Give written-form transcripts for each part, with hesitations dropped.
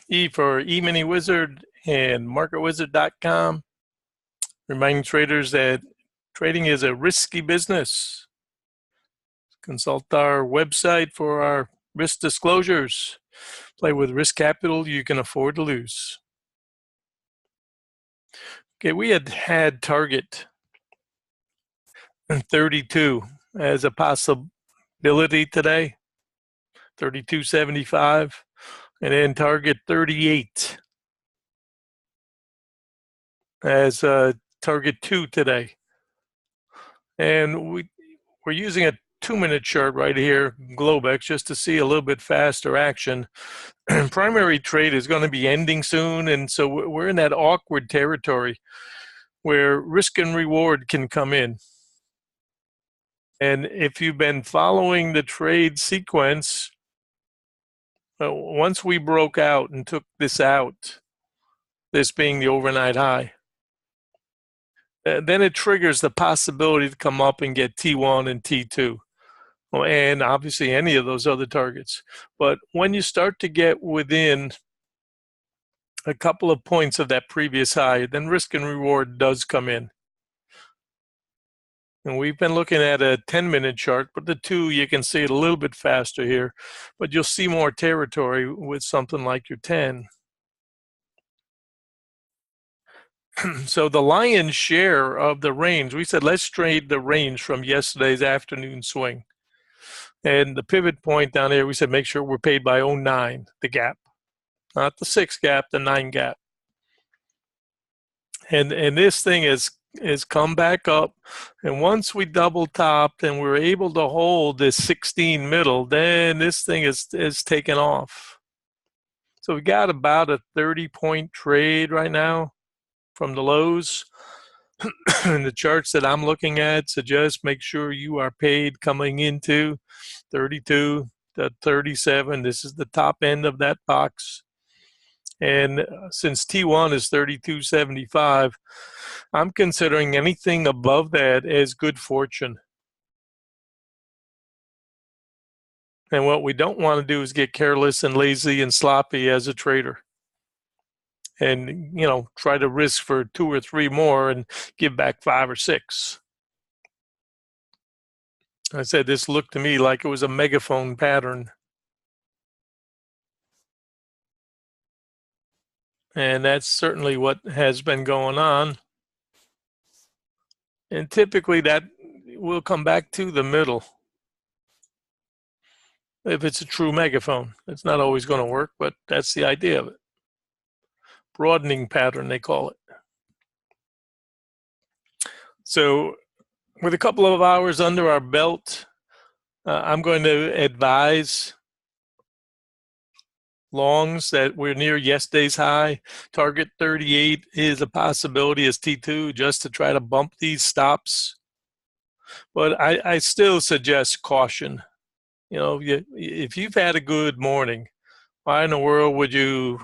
E for E-mini Wizard and MarketWizard.com, reminding traders that trading is a risky business. Consult our website for our risk disclosures. Play with risk capital you can afford to lose. Okay, we had target 32 as a possibility today, 32.75, and then target 38 as target 2 today. And we're using a 2-minute chart right here, Globex, just to see a little bit faster action. Primary trade is going to be ending soon, and so we're in that awkward territory where risk and reward can come in. And if you've been following the trade sequence, once we broke out and took this out, this being the overnight high, then it triggers the possibility to come up and get T1 and T2, and obviously any of those other targets. But when you start to get within a couple of points of that previous high, then risk and reward does come in. And we've been looking at a 10-minute chart, but the 2, you can see it a little bit faster here, but you'll see more territory with something like your 10. So the lion's share of the range, we said let's trade the range from yesterday's afternoon swing. And the pivot point down there, we said make sure we're paid by 09, the gap. Not the 6 gap, the 9 gap. And this thing is come back up. And once we double topped and we're able to hold this 16 middle, then this thing is taken off. So we got about a 30-point trade right now from the lows. And the charts that I'm looking at suggest make sure you are paid coming into 32 to 37. This is the top end of that box. And since T1 is 32.75, I'm considering anything above that as good fortune. And what we don't want to do is get careless and lazy and sloppy as a trader. And, try to risk for 2 or 3 more and give back 5 or 6. I said this looked to me like it was a megaphone pattern. And that's certainly what has been going on. And typically that will come back to the middle. If it's a true megaphone. It's not always going to work, but that's the idea of it. Broadening pattern, they call it. So with a couple of hours under our belt, I'm going to advise longs that we're near yesterday's high. Target 38 is a possibility as T2 just to try to bump these stops. But I still suggest caution. If you've had a good morning, why in the world would you,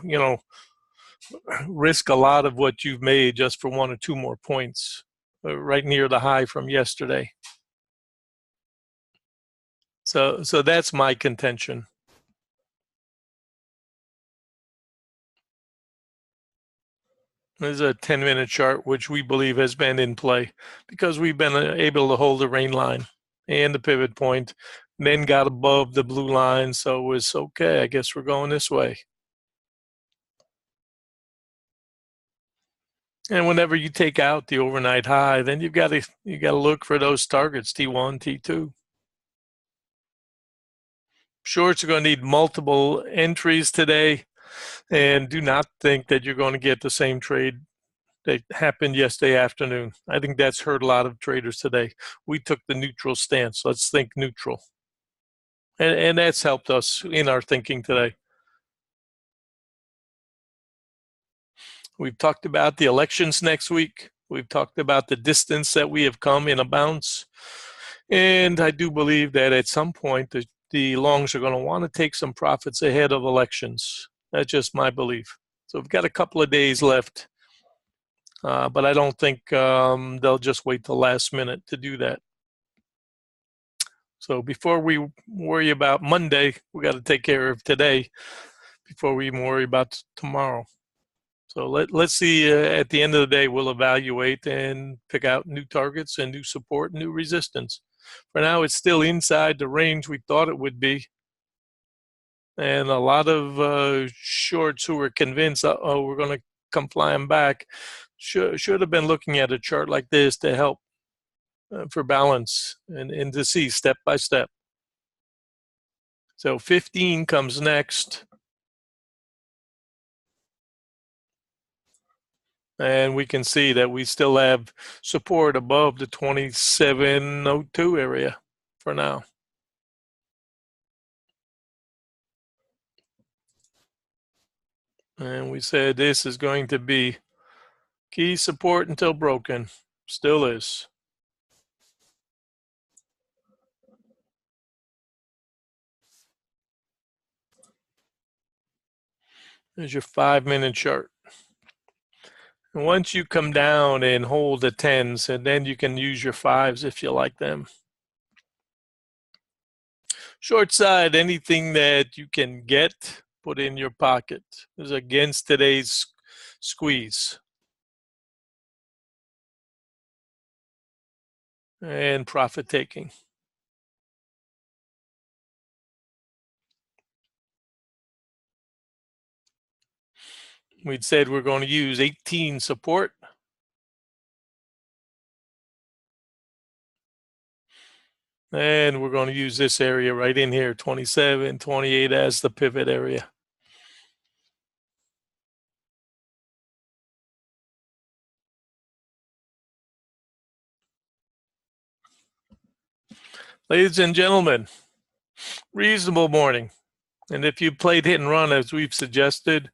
risk a lot of what you've made just for 1 or 2 more points right near the high from yesterday? So that's my contention. There's a 10-minute chart, which we believe has been in play because we've been able to hold the rain line and the pivot point, then got above the blue line. So it was okay. I guess we're going this way. And whenever you take out the overnight high, then you got to look for those targets, T1, T2. Shorts are going to need multiple entries today, and do not think that you're going to get the same trade that happened yesterday afternoon. I think that's hurt a lot of traders today. We took the neutral stance. Let's think neutral. And that's helped us in our thinking today. We've talked about the elections next week. We've talked about the distance that we have come in a bounce. And I do believe that at some point, the longs are going to want to take some profits ahead of elections. That's just my belief. So we've got a couple of days left. But I don't think they'll just wait till last minute to do that. So before we worry about Monday, we got to take care of today, before we even worry about tomorrow. So let's see. At the end of the day, we'll evaluate and pick out new targets and new support, new resistance. For now, it's still inside the range we thought it would be. And a lot of shorts who were convinced, oh, we're going to come flying back, should have been looking at a chart like this to help for balance and to see step by step. So 15 comes next. And we can see that we still have support above the 2702 area for now. And we said this is going to be key support until broken. Still is. There's your 5-minute chart. And once you come down and hold the 10s, and then you can use your 5s if you like them. Short side, anything that you can get, put in your pocket. Is against today's squeeze. And profit taking. We'd said we're going to use 18 support. And we're going to use this area right in here, 27, 28 as the pivot area. Ladies and gentlemen, reasonable morning. And if you played hit and run as we've suggested,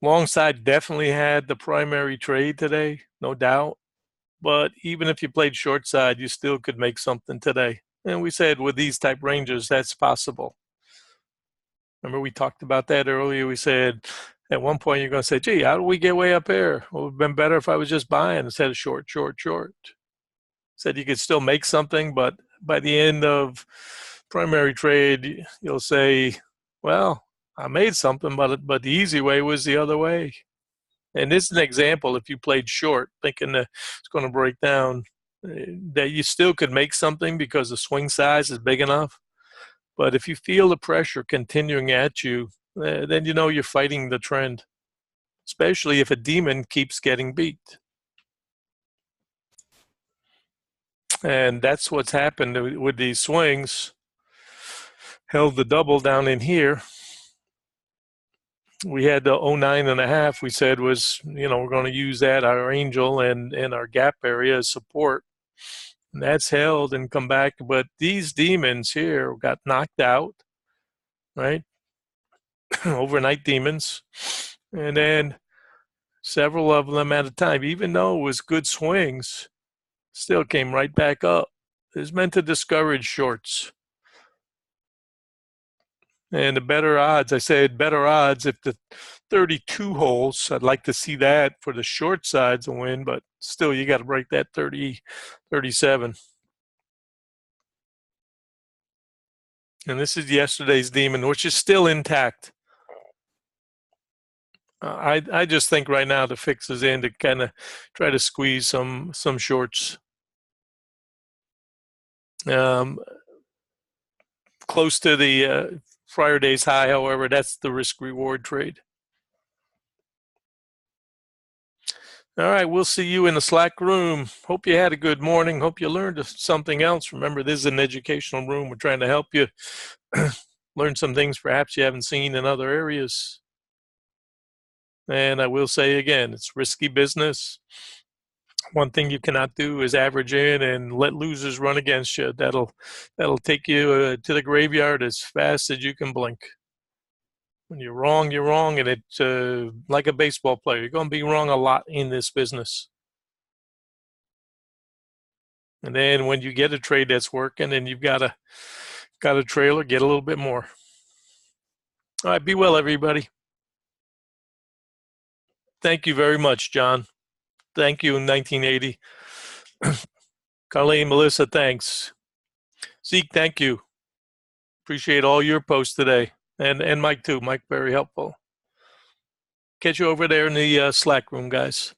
long side definitely had the primary trade today, no doubt. But even if you played short side, you still could make something today. And we said with these type ranges, that's possible. Remember we talked about that earlier. We said at one point you're going to say, gee, how do we get way up here? Well, it would have been better if I was just buying instead of short. Said you could still make something, but by the end of primary trade, you'll say, well, I made something, but the easy way was the other way. And this is an example, if you played short, thinking that it's going to break down, that you still could make something because the swing size is big enough. But if you feel the pressure continuing at you, then you know you're fighting the trend, especially if a demon keeps getting beat. And that's what's happened with these swings. Held the double down in here. We had the 09.5 we said was, we're going to use that, our angel and our gap area as support. And that's held and come back. But these demons here got knocked out, right? Overnight demons. And then several of them at a time, even though it was good swings, still came right back up. It's meant to discourage shorts. And the better odds, I said better odds if the 32 holes, I'd like to see that for the short sides to win, but still you got to break that 30, 37. And this is yesterday's demon, which is still intact. I just think right now the fix is in to kind of try to squeeze some shorts. Close to the prior day's high, however, that's the risk-reward trade. All right, we'll see you in the Slack room. Hope you had a good morning. Hope you learned something else. Remember, this is an educational room. We're trying to help you learn some things perhaps you haven't seen in other areas. And I will say again, it's risky business. One thing you cannot do is average in and let losers run against you. That'll take you to the graveyard as fast as you can blink. When you're wrong, and it's like a baseball player. You're going to be wrong a lot in this business. And then when you get a trade that's working and you've got a trailer, get a little bit more. All right, be well, everybody. Thank you very much, John. Thank you in 1980. Colleen, Melissa, thanks. Zeke, thank you. Appreciate all your posts today. And Mike too. Mike, very helpful. Catch you over there in the Slack room, guys.